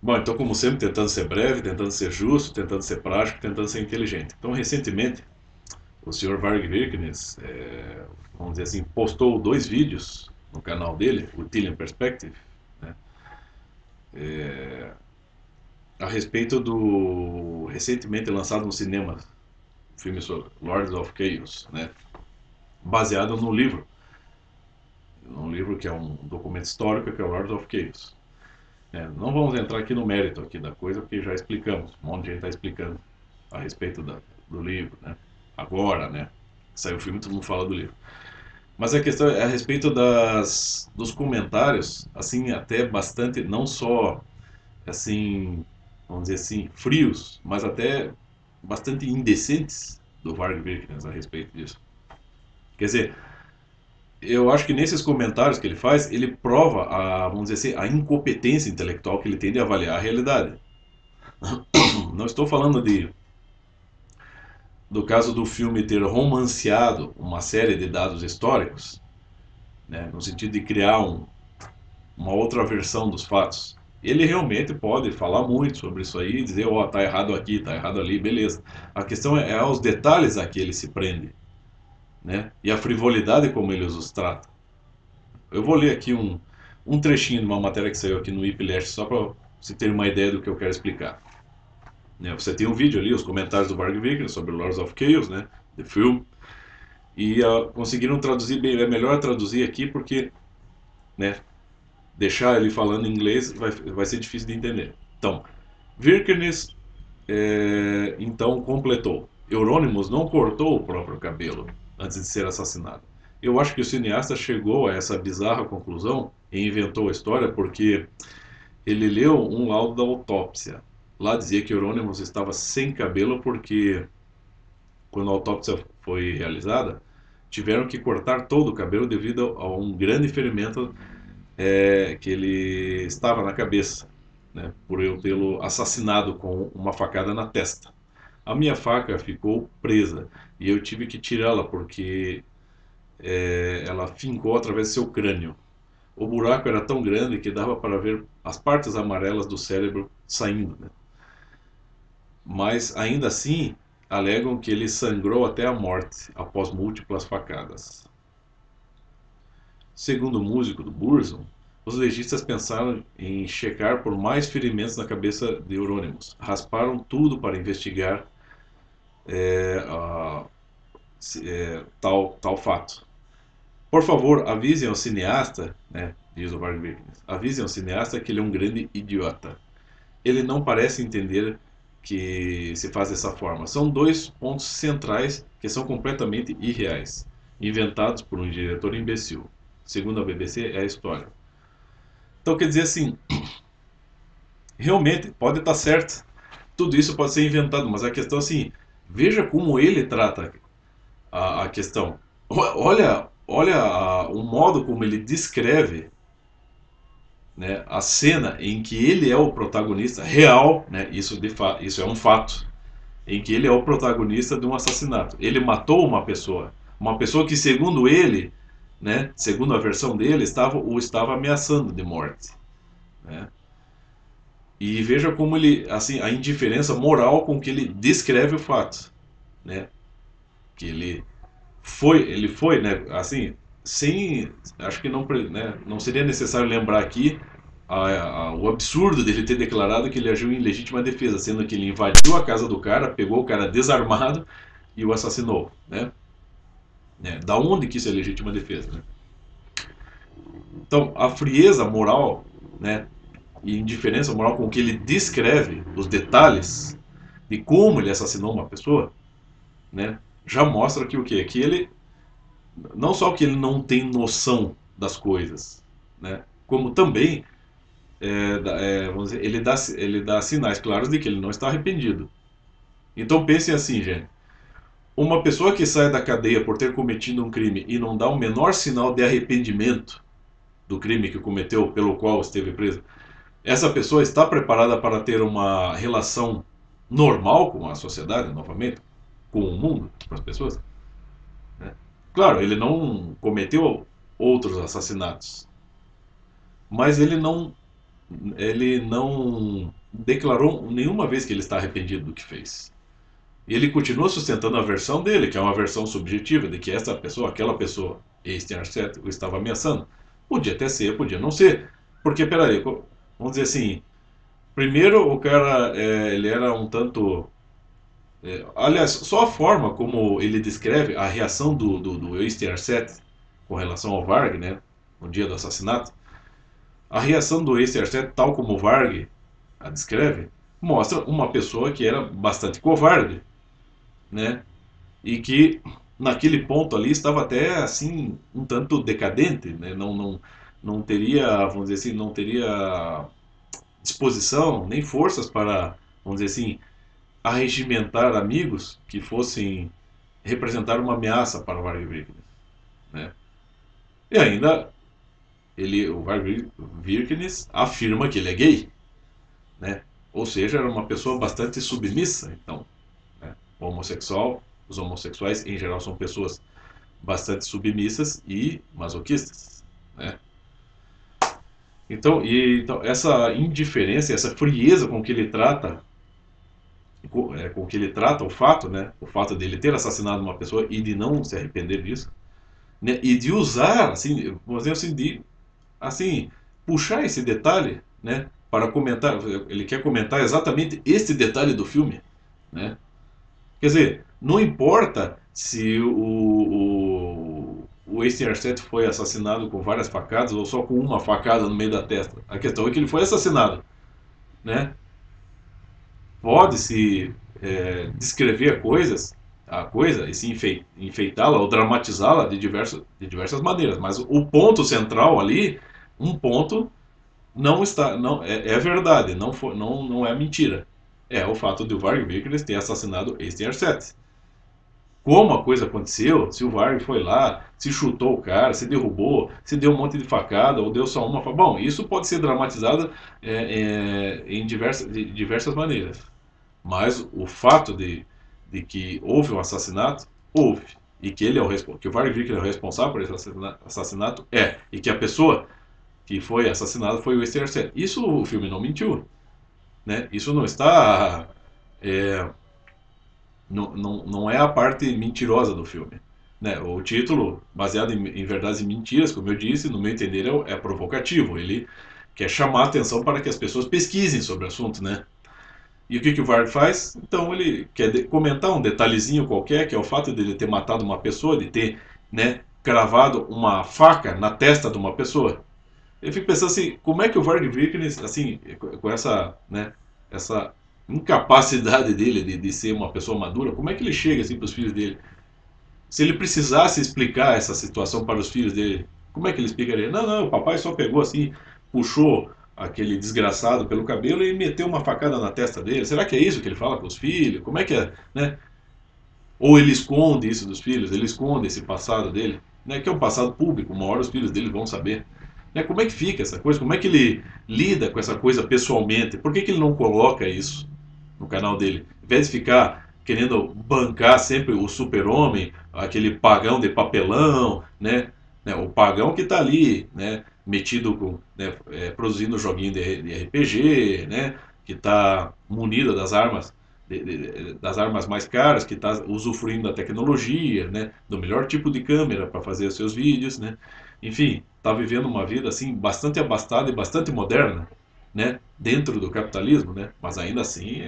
Bom, então, como sempre, tentando ser breve, tentando ser justo, tentando ser prático, tentando ser inteligente. Então, recentemente, o senhor Varg Vikernes, vamos dizer assim, postou dois vídeos no canal dele, o Tillian Perspective, né, a respeito do recentemente lançado no cinema filme sobre Lords of Chaos, né, baseado num livro que é um documento histórico que é o Lords of Chaos. Não vamos entrar aqui no mérito aqui da coisa, porque já explicamos, um monte de gente está explicando a respeito do livro, né? Agora, né? Saiu o filme, todo mundo fala do livro. Mas a questão é a respeito dos comentários, assim, até bastante, não só, assim, vamos dizer assim, frios, mas até bastante indecentes do Varg Vikernes a respeito disso. Quer dizer, eu acho que nesses comentários que ele faz, ele prova a, vamos dizer assim, a incompetência intelectual que ele tem de avaliar a realidade. Não estou falando do caso do filme ter romanceado uma série de dados históricos, né, no sentido de criar uma outra versão dos fatos. Ele realmente pode falar muito sobre isso aí, dizer, ó, oh, tá errado aqui, tá errado ali, beleza. A questão é aos detalhes a que ele se prende, né? E a frivolidade como ele os trata. Eu vou ler aqui um trechinho de uma matéria que saiu aqui no Whiplash, só para você ter uma ideia do que eu quero explicar. Né? Você tem um vídeo ali, os comentários do Varg Vikernes sobre Lords of Chaos, né? The Film. E conseguiram traduzir bem, é melhor traduzir aqui porque, né, deixar ele falando em inglês vai ser difícil de entender. Então, Vikernes então completou. Euronymous não cortou o próprio cabelo antes de ser assassinado. Eu acho que o cineasta chegou a essa bizarra conclusão e inventou a história porque ele leu um laudo da autópsia. Lá dizia que Euronymous estava sem cabelo porque, quando a autópsia foi realizada, tiveram que cortar todo o cabelo devido a um grande ferimento que ele estava na cabeça, né, por eu tê-lo assassinado com uma facada na testa. A minha faca ficou presa e eu tive que tirá-la porque ela fincou através do seu crânio. O buraco era tão grande que dava para ver as partes amarelas do cérebro saindo, né? Mas ainda assim alegam que ele sangrou até a morte após múltiplas facadas. Segundo o músico do Burzum, os legistas pensaram em checar por mais ferimentos na cabeça de Euronymous. Rasparam tudo para investigar é, a, tal fato. Por favor, avisem ao cineasta, né, diz o Varg Vikernes, avisem ao cineasta que ele é um grande idiota. Ele não parece entender que se faz dessa forma. São dois pontos centrais que são completamente irreais, inventados por um diretor imbecil. Segundo a BBC, é a história. Então, quer dizer assim, realmente pode estar certo, tudo isso pode ser inventado, mas a questão assim, veja como ele trata a questão. Olha o modo como ele descreve, né, a cena em que ele é o protagonista real, né, isso é um fato, em que ele é o protagonista de um assassinato. Ele matou uma pessoa que, segundo ele, né, segundo a versão dele, o estava ameaçando de morte, né? E veja como ele, assim, a indiferença moral com que ele descreve o fato, né? Que ele foi, né, assim, sem, acho que não, né, não seria necessário lembrar aqui o absurdo dele ter declarado que ele agiu em legítima defesa, sendo que ele invadiu a casa do cara, pegou o cara desarmado e o assassinou, né? Da onde que isso é legítima defesa, né? Então, a frieza moral, né, e indiferença moral com que ele descreve os detalhes de como ele assassinou uma pessoa, né, já mostra que o quê? Que ele não só que ele não tem noção das coisas, né, como também vamos dizer, ele dá sinais claros de que ele não está arrependido. Então pensem assim, gente. Uma pessoa que sai da cadeia por ter cometido um crime e não dá o menor sinal de arrependimento do crime que cometeu pelo qual esteve preso, essa pessoa está preparada para ter uma relação normal com a sociedade, novamente, com o mundo, com as pessoas? Né? Claro, ele não cometeu outros assassinatos, mas ele não. ele não declarou nenhuma vez que ele está arrependido do que fez. E ele continua sustentando a versão dele, que é uma versão subjetiva, de que essa pessoa, aquela pessoa, ex-Arset, o estava ameaçando. Podia até ser, podia não ser. Porque, peraí, vamos dizer assim, primeiro o cara, ele era um tanto... aliás, só a forma como ele descreve a reação do ex-Arset com relação ao Varg, né, no dia do assassinato, a reação do ex-Arset, tal como o Varg a descreve, mostra uma pessoa que era bastante covarde, né? E que naquele ponto ali estava até assim um tanto decadente, né? Não teria, vamos dizer assim, não teria disposição nem forças para, vamos dizer assim, arregimentar amigos que fossem representar uma ameaça para o Varg Vikernes, né? E ainda o Varg Vikernes afirma que ele é gay, né? Ou seja, era uma pessoa bastante submissa, então, né? Homossexual, os homossexuais em geral são pessoas bastante submissas e masoquistas, né? Então essa indiferença, essa frieza com que ele trata, com que ele trata o fato, né? O fato dele ter assassinado uma pessoa e de não se arrepender disso, né? E de usar, assim, vamos dizer assim, de assim puxar esse detalhe, né? Para comentar, ele quer comentar exatamente este detalhe do filme, né? Quer dizer, não importa se o Eastern foi assassinado com várias facadas ou só com uma facada no meio da testa. A questão é que ele foi assassinado, né? Pode-se descrever a coisa e se enfeitá-la ou dramatizá-la de diversas maneiras, mas o ponto central ali, um ponto não está, não é verdade, não é mentira. É o fato de o Varg Vikernes ter assassinado Eastern como a coisa aconteceu, se o Varg foi lá, se chutou o cara, se derrubou, se deu um monte de facada ou deu só uma. Bom, isso pode ser dramatizado em de diversas maneiras. Mas o fato de que houve um assassinato, houve. E que ele é que o Varg Vikernes é o responsável por esse assassinato, é. E que a pessoa que foi assassinada foi o Esterset. Isso o filme não mentiu. Né? Isso não está. É, não é a parte mentirosa do filme. Né? O título, baseado em verdades e mentiras, como eu disse, no meu entender, é provocativo. Ele quer chamar a atenção para que as pessoas pesquisem sobre o assunto, né? E o que o Varg faz? Então ele quer comentar um detalhezinho qualquer, que é o fato de ele ter matado uma pessoa, de ter, né, cravado uma faca na testa de uma pessoa. Eu fico pensando assim, como é que o Varg Vikernes, assim, com essa, né, essa incapacidade dele de ser uma pessoa madura, como é que ele chega assim para os filhos dele? Se ele precisasse explicar essa situação para os filhos dele, como é que ele explicaria? Não, o papai só pegou assim, puxou aquele desgraçado pelo cabelo e meteu uma facada na testa dele. Será que é isso que ele fala para os filhos? Como é que é, né? Ou ele esconde isso dos filhos, ele esconde esse passado dele, né, que é um passado público, uma hora os filhos dele vão saber. Né, como é que fica essa coisa? Como é que ele lida com essa coisa pessoalmente? Por que ele não coloca isso no canal dele? Em vez de ficar querendo bancar sempre o super-homem, aquele pagão de papelão, né, o pagão que está ali, né, metido com, né, produzindo joguinho de RPG, né, que está munido das armas das armas mais caras, que está usufruindo da tecnologia, né, do melhor tipo de câmera para fazer os seus vídeos, né, enfim, está vivendo uma vida assim bastante abastada e bastante moderna, né, dentro do capitalismo, né, mas ainda assim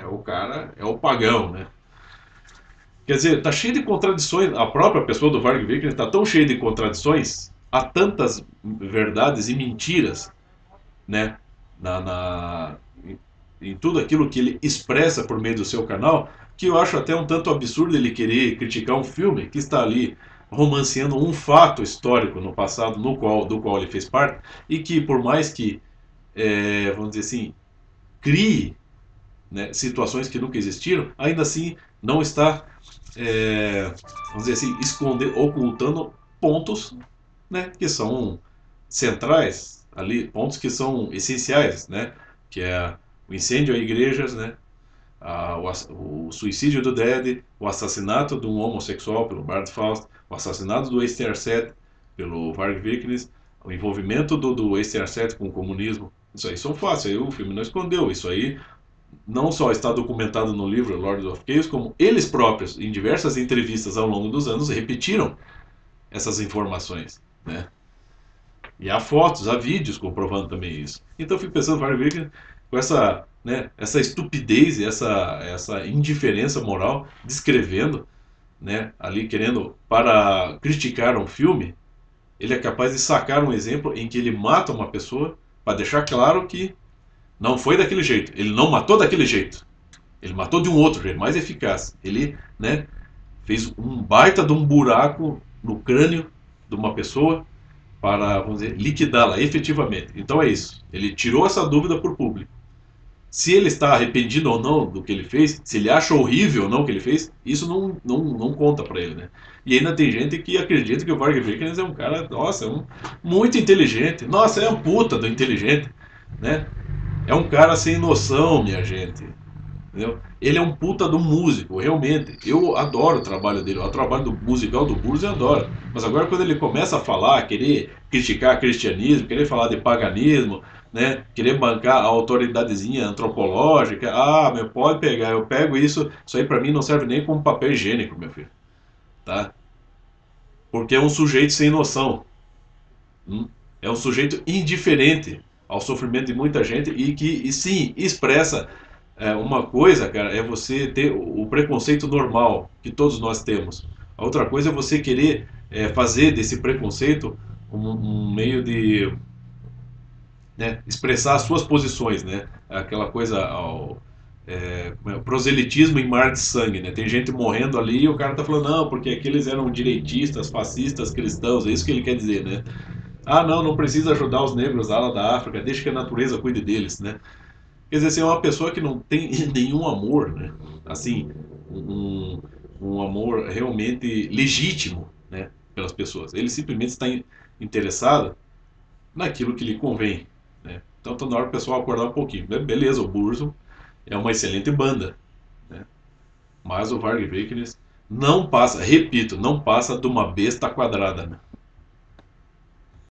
o cara é o pagão, né. Quer dizer, tá cheio de contradições. A própria pessoa do Varg Vikernes está tão cheia de contradições, há tantas verdades e mentiras, né, em, em tudo aquilo que ele expressa por meio do seu canal, que eu acho até um tanto absurdo ele querer criticar um filme que está ali romanceando um fato histórico no passado do qual ele fez parte e que por mais que vamos dizer assim crie, né, situações que nunca existiram, ainda assim não está vamos dizer assim escondendo, ocultando pontos, né, que são centrais ali, pontos que são essenciais, né, que é o incêndio a igrejas, né, o suicídio do Dede, o assassinato de um homossexual pelo Bart Faust, o assassinato do Esterset pelo Varg Vikernes, O envolvimento do Esterset com o comunismo, isso aí são fatos, aí o filme não escondeu. Isso aí não só está documentado no livro Lord of Chaos, como eles próprios, em diversas entrevistas ao longo dos anos, repetiram essas informações, né? E há fotos, há vídeos comprovando também isso. Então eu fico pensando, Vargas, com essa, né, essa estupidez e essa indiferença moral, descrevendo, né, ali querendo, para criticar um filme, ele é capaz de sacar um exemplo em que ele mata uma pessoa para deixar claro que não foi daquele jeito. Ele não matou daquele jeito. Ele matou de um outro jeito, mais eficaz. Ele, né, fez um baita de um buraco no crânio de uma pessoa para, vamos dizer, liquidá-la efetivamente. Então é isso. Ele tirou essa dúvida para o público. Se ele está arrependido ou não do que ele fez, se ele acha horrível ou não o que ele fez, isso não conta para ele, né? E ainda tem gente que acredita que o Varg Vikernes é um cara, nossa, muito inteligente. Nossa, é um puta do inteligente, né? É um cara sem noção, minha gente. Entendeu? Ele é um puta do músico, realmente. Eu adoro o trabalho dele, o trabalho do musical do Burros eu adoro. Mas agora quando ele começa a falar, querer criticar cristianismo, querer falar de paganismo, né, querer bancar a autoridadezinha antropológica, meu, pode pegar, eu pego isso aí pra mim não serve nem como papel higiênico, meu filho, tá? Porque é um sujeito sem noção, hum? É um sujeito indiferente ao sofrimento de muita gente e sim, expressa uma coisa, cara, é você ter o preconceito normal que todos nós temos. A outra coisa é você querer fazer desse preconceito um meio de, né, expressar as suas posições, né? Aquela coisa proselitismo em mar de sangue, né? Tem gente morrendo ali e o cara tá falando, não, porque aqueles eram direitistas, fascistas, cristãos, é isso que ele quer dizer, né? Ah, não, não precisa ajudar os negros lá da África, deixa que a natureza cuide deles, né? Quer dizer, assim, é uma pessoa que não tem nenhum amor, né? Assim, um, um amor realmente legítimo, né? Pelas pessoas. Ele simplesmente está interessado naquilo que lhe convém, né? Então está na hora do pessoal acordar um pouquinho. Beleza, o Burzum é uma excelente banda, né? Mas o Varg Vikernes não passa, repito, não passa de uma besta quadrada, né?